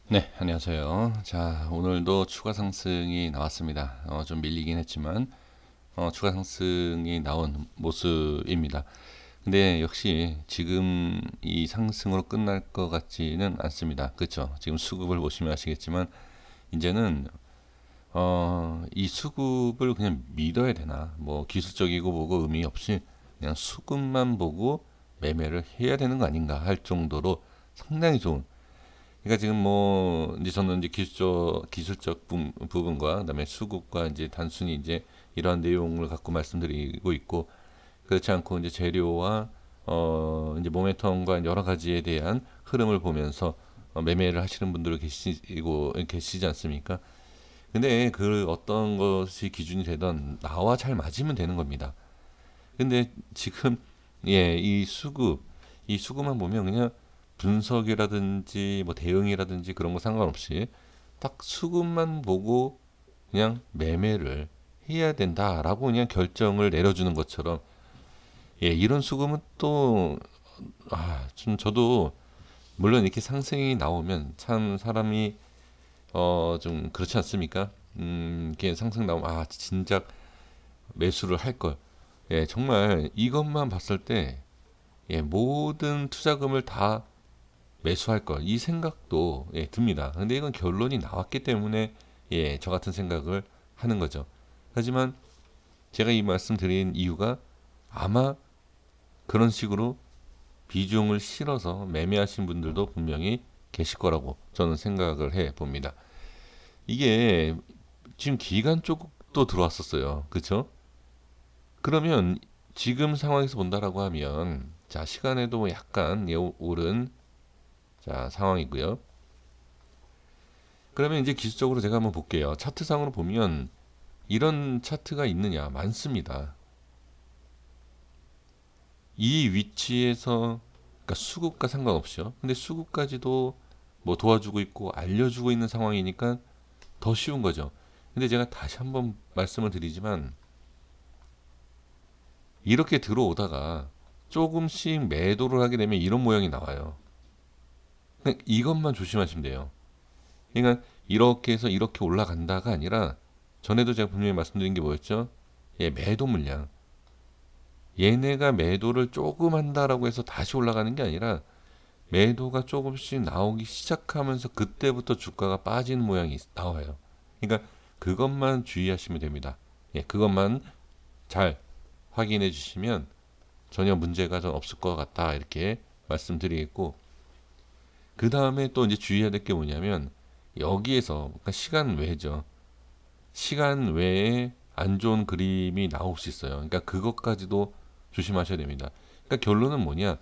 네, 안녕하세요. 자, 오늘도 추가 상승이 나왔습니다. 좀 밀리긴 했지만, 추가 상승이 나온 모습입니다. 근데 역시 지금 이 상승으로 끝날 것 같지는 않습니다. 그렇죠? 지금 수급을 보시면 아시겠지만, 이제는, 이 수급을 그냥 믿어야 되나, 뭐, 기술적이고 뭐고 의미 없이 그냥 수급만 보고 매매를 해야 되는 거 아닌가 할 정도로 상당히 좋은, 그러니까 지금 뭐 이제 저는 이제 기술적 부분과 그다음에 수급과 이제 단순히 이제 이러한 내용을 갖고 말씀드리고 있고, 그렇지 않고 이제 재료와 이제 모멘텀과 여러 가지에 대한 흐름을 보면서 매매를 하시는 분들 계시지 않습니까? 근데 그 어떤 것이 기준이 되던 나와 잘 맞으면 되는 겁니다. 근데 지금 이 수급만 보면 그냥 분석이라든지 뭐 대응이라든지 그런 거 상관없이 딱 수급만 보고 그냥 매매를 해야 된다라고 그냥 결정을 내려주는 것처럼, 이런 수급은 또 좀 저도 물론 이렇게 상승이 나오면 참 사람이 좀 그렇지 않습니까? 이렇게 상승 나오면 진작 매수를 할 걸. 정말 이것만 봤을 때 모든 투자금을 다 매수할 걸, 이 생각도 듭니다. 근데 이건 결론이 나왔기 때문에 저 같은 생각을 하는 거죠. 하지만 제가 이 말씀 드린 이유가 아마 그런 식으로 비중을 실어서 매매하신 분들도 분명히 계실 거라고 저는 생각을 해 봅니다. 이게 지금 기간 쪽도 들어왔었어요. 그렇죠? 그러면 지금 상황에서 본다라고 하면, 자, 시간에도 약간 오른 자 상황이고요. 그러면 이제 기술적으로 제가 한번 볼게요. 차트상으로 보면 이런 차트가 있느냐? 많습니다. 이 위치에서, 그러니까 수급과 상관없이요. 근데 수급까지도 뭐 도와주고 있고 알려주고 있는 상황이니까 더 쉬운 거죠. 근데 제가 다시 한번 말씀을 드리지만, 이렇게 들어오다가 조금씩 매도를 하게 되면 이런 모양이 나와요. 그냥 이것만 조심하시면 돼요. 그러니까 이렇게 해서 이렇게 올라간다가 아니라, 전에도 제가 분명히 말씀드린 게 뭐였죠? 매도 물량. 얘네가 매도를 조금 한다라고 해서 다시 올라가는 게 아니라, 매도가 조금씩 나오기 시작하면서 그때부터 주가가 빠지는 모양이 나와요. 그러니까 그것만 주의하시면 됩니다. 그것만 잘 확인해 주시면 전혀 문제가 좀 없을 것 같다, 이렇게 말씀드리겠고, 그 다음에 또 이제 주의해야 될 게 뭐냐면, 여기에서 그러니까 시간 외죠. 시간 외에 안 좋은 그림이 나올 수 있어요. 그러니까 그것까지도 조심하셔야 됩니다. 그러니까 결론은 뭐냐?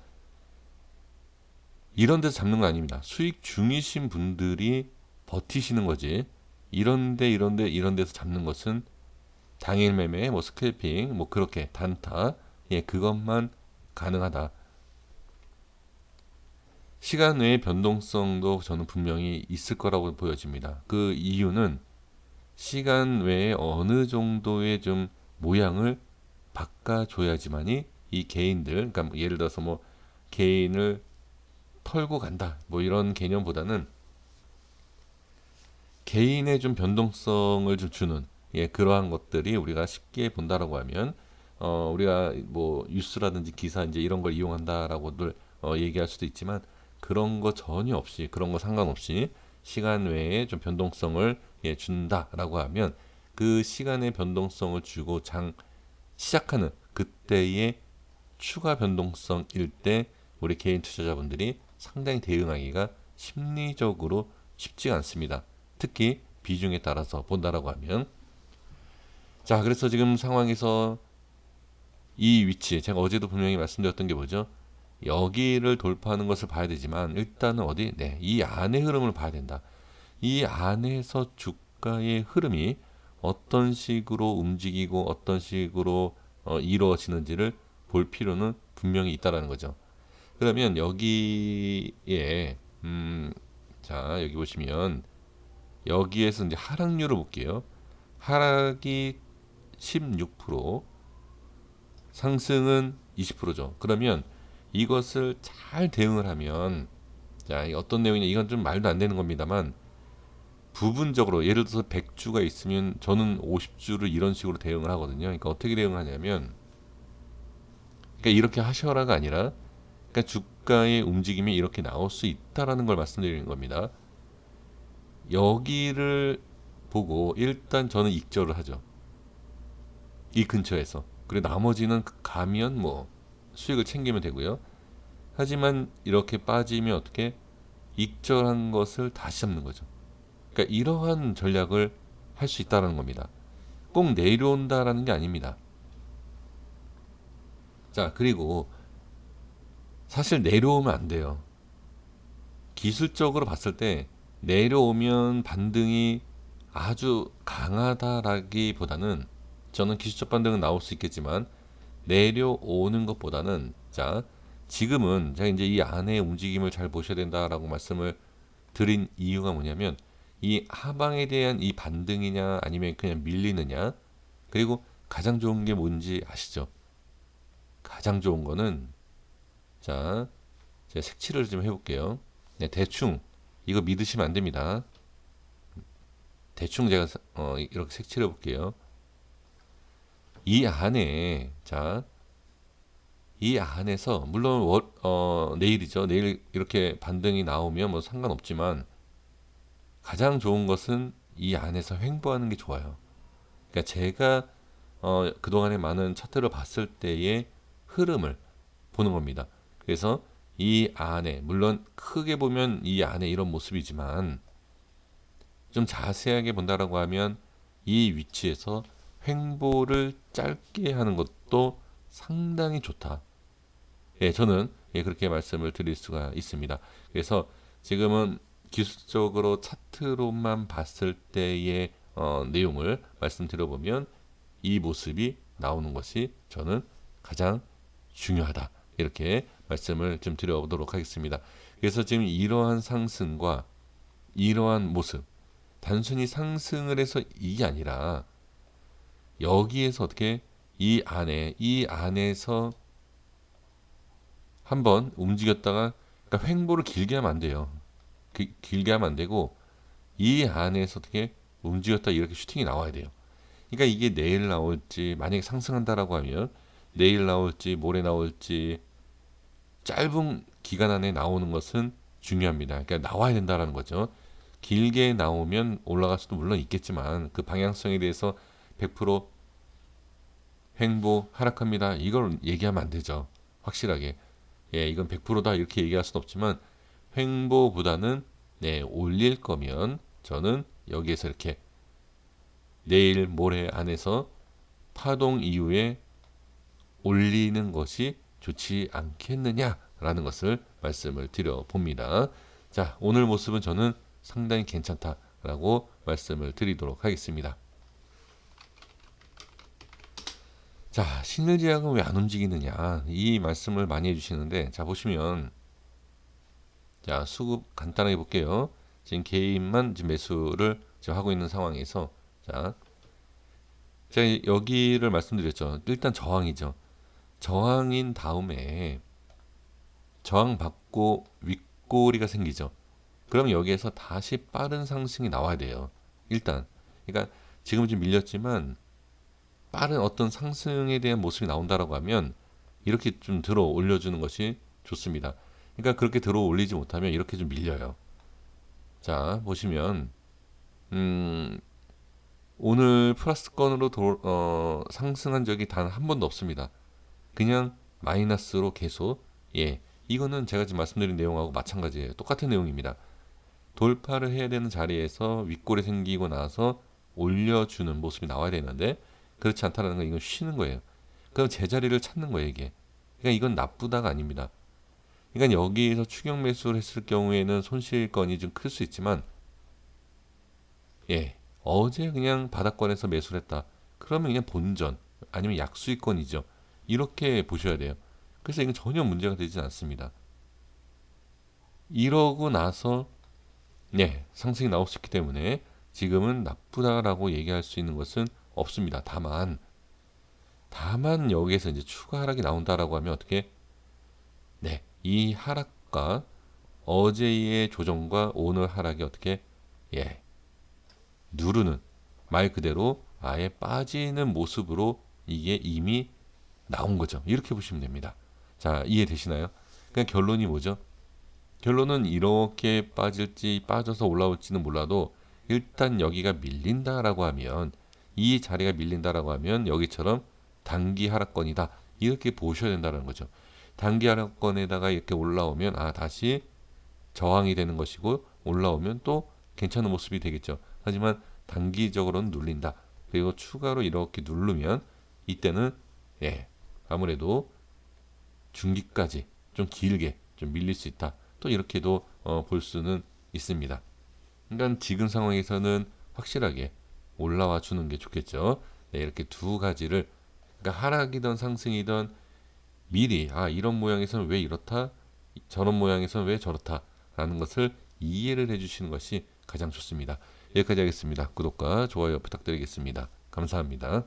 이런 데서 잡는 거 아닙니다. 수익 중이신 분들이 버티시는 거지. 이런 데서 잡는 것은 당일 매매, 뭐 스캘핑, 뭐 그렇게 단타, 그것만 가능하다. 시간 외의 변동성도 저는 분명히 있을 거라고 보여집니다. 그 이유는 시간 외에 어느 정도의 좀 모양을 바꿔줘야지만이 이 개인들, 그러니까 뭐 예를 들어서 뭐 개인을 털고 간다, 뭐 이런 개념보다는 개인의 좀 변동성을 좀 주는, 그러한 것들이 우리가 쉽게 본다라고 하면, 우리가 뭐 뉴스라든지 기사 이제 이런 걸 이용한다라고들 얘기할 수도 있지만, 그런 거 전혀 없이, 그런 거 상관없이 시간 외에 좀 변동성을 준다라고 하면, 그 시간의 변동성을 주고 장 시작하는 그때의 추가 변동성일 때 우리 개인 투자자분들이 상당히 대응하기가 심리적으로 쉽지가 않습니다. 특히 비중에 따라서 본다라고 하면, 자, 그래서 지금 상황에서 이 위치, 제가 어제도 분명히 말씀드렸던 게 뭐죠? 여기를 돌파하는 것을 봐야 되지만 일단은 어디? 네, 이 안의 흐름을 봐야 된다. 이 안에서 주가의 흐름이 어떤 식으로 움직이고 어떤 식으로 이루어지는지를 볼 필요는 분명히 있다라는 거죠. 그러면 여기에 자, 여기 보시면 여기에서 이제 하락률을 볼게요. 하락이 16%, 상승은 20%죠. 그러면 이것을 잘 대응을 하면 자, 이 어떤 내용이냐, 이건 좀 말도 안 되는 겁니다만, 부분적으로 예를 들어서 100주가 있으면 저는 50주를 이런 식으로 대응을 하거든요. 그러니까 어떻게 대응하냐면, 그러니까 이렇게 하셔라가 아니라, 그러니까 주가의 움직임이 이렇게 나올 수 있다라는 걸 말씀드리는 겁니다. 여기를 보고 일단 저는 익절을 하죠. 이 근처에서. 그리고 나머지는 가면 뭐 수익을 챙기면 되고요. 하지만 이렇게 빠지면 어떻게 익절한 것을 다시 잡는 거죠. 그러니까 이러한 전략을 할 수 있다는 겁니다. 꼭 내려온다라는 게 아닙니다. 자, 그리고 사실 내려오면 안 돼요. 기술적으로 봤을 때 내려오면 반등이 아주 강하다라기보다는, 저는 기술적 반등은 나올 수 있겠지만 내려오는 것보다는, 자, 지금은 제가 이제 이 안의 움직임을 잘 보셔야 된다라고 말씀을 드린 이유가 뭐냐면, 이 하방에 대한 이 반등이냐 아니면 그냥 밀리느냐, 그리고 가장 좋은 게 뭔지 아시죠? 가장 좋은 거는, 자, 제가 색칠을 좀 해볼게요. 네, 대충 이거 믿으시면 안 됩니다. 대충 제가 이렇게 색칠해 볼게요. 이 안에, 자, 이 안에서 물론 내일이죠. 내일 이렇게 반등이 나오면 뭐 상관없지만, 가장 좋은 것은 이 안에서 횡보하는 게 좋아요. 그러니까 제가 그동안에 많은 차트를 봤을 때의 흐름을 보는 겁니다. 그래서 이 안에, 물론 크게 보면 이 안에 이런 모습이지만 좀 자세하게 본다라고 하면 이 위치에서 횡보를 짧게 하는 것도 상당히 좋다. 예, 저는 그렇게 말씀을 드릴 수가 있습니다. 그래서 지금은 기술적으로 차트로만 봤을 때의 내용을 말씀드려보면 이 모습이 나오는 것이 저는 가장 중요하다. 이렇게 말씀을 좀 드려보도록 하겠습니다. 그래서 지금 이러한 상승과 이러한 모습, 단순히 상승을 해서 이게 아니라 여기에서 어떻게 이 안에서 한번 움직였다가, 그러니까 횡보를 길게 하면 안 돼요. 길게 하면 안 되고 이 안에서 어떻게 움직였다 이렇게 슈팅이 나와야 돼요. 그러니까 이게 내일 나올지, 만약에 상승한다라고 하면 내일 나올지 모레 나올지 짧은 기간 안에 나오는 것은 중요합니다. 그러니까 나와야 된다라는 거죠. 길게 나오면 올라갈 수도 물론 있겠지만 그 방향성에 대해서 100% 횡보 하락합니다, 이걸 얘기하면 안 되죠. 확실하게. 예, 이건 100%다 이렇게 얘기할 수는 없지만 횡보보다는, 네, 올릴 거면 저는 여기에서 이렇게 내일 모레 안에서 파동 이후에 올리는 것이 좋지 않겠느냐라는 것을 말씀을 드려 봅니다. 자, 오늘 모습은 저는 상당히 괜찮다라고 말씀을 드리도록 하겠습니다. 자, 신일제약은 왜 안 움직이느냐, 이 말씀을 많이 해주시는데, 자, 보시면, 자, 수급 간단하게 볼게요. 지금 개인만 지금 매수를 지금 하고 있는 상황에서, 자, 제가 여기를 말씀드렸죠. 일단 저항이죠. 저항인 다음에 저항 받고 윗꼬리가 생기죠. 그럼 여기에서 다시 빠른 상승이 나와야 돼요. 일단. 그러니까 지금 좀 밀렸지만 빠른 어떤 상승에 대한 모습이 나온다라고 하면 이렇게 좀 들어 올려주는 것이 좋습니다. 그러니까 그렇게 들어 올리지 못하면 이렇게 좀 밀려요. 자, 보시면 오늘 플러스권으로 상승한 적이 단 한 번도 없습니다. 그냥 마이너스로 계속, 예, 이거는 제가 지금 말씀드린 내용하고 마찬가지예요. 똑같은 내용입니다. 돌파를 해야 되는 자리에서 윗골이 생기고 나서 올려주는 모습이 나와야 되는데 그렇지 않다는 건 이건 쉬는 거예요. 그럼 제자리를 찾는 거예요, 이게. 그러니까 이건 나쁘다가 아닙니다. 그러니까 여기에서 추격 매수를 했을 경우에는 손실건이 좀 클 수 있지만, 예, 어제 그냥 바닥권에서 매수를 했다, 그러면 그냥 본전 아니면 약수익권이죠. 이렇게 보셔야 돼요. 그래서 이건 전혀 문제가 되지 않습니다. 이러고 나서, 네, 상승이 나올 수 있기 때문에 지금은 나쁘다라고 얘기할 수 있는 것은 없습니다. 다만 여기에서 이제 추가 하락이 나온다라고 하면 어떻게, 네, 이 하락과 어제의 조정과 오늘 하락이 어떻게 예 누르는 말 그대로 아예 빠지는 모습으로 이게 이미 나온 거죠. 이렇게 보시면 됩니다. 자, 이해되시나요? 그냥 결론이 뭐죠? 결론은 이렇게 빠질지 빠져서 올라올지는 몰라도 일단 여기가 밀린다라고 하면 이 자리가 밀린다라고 하면 여기처럼 단기 하락권이다. 이렇게 보셔야 된다는 거죠. 단기 하락권에다가 이렇게 올라오면 다시 저항이 되는 것이고 올라오면 또 괜찮은 모습이 되겠죠. 하지만 단기적으로는 눌린다. 그리고 추가로 이렇게 누르면 이때는 아무래도 중기까지 좀 길게 좀 밀릴 수 있다. 또 이렇게도 볼 수는 있습니다. 그러니까 지금 상황에서는 확실하게 올라와 주는 게 좋겠죠. 네, 이렇게 두 가지를 그러니까 하락이든 상승이든 미리 이런 모양에서는 왜 이렇다, 저런 모양에서는 왜 저렇다라는 것을 이해를 해주시는 것이 가장 좋습니다. 여기까지 하겠습니다. 구독과 좋아요 부탁드리겠습니다. 감사합니다.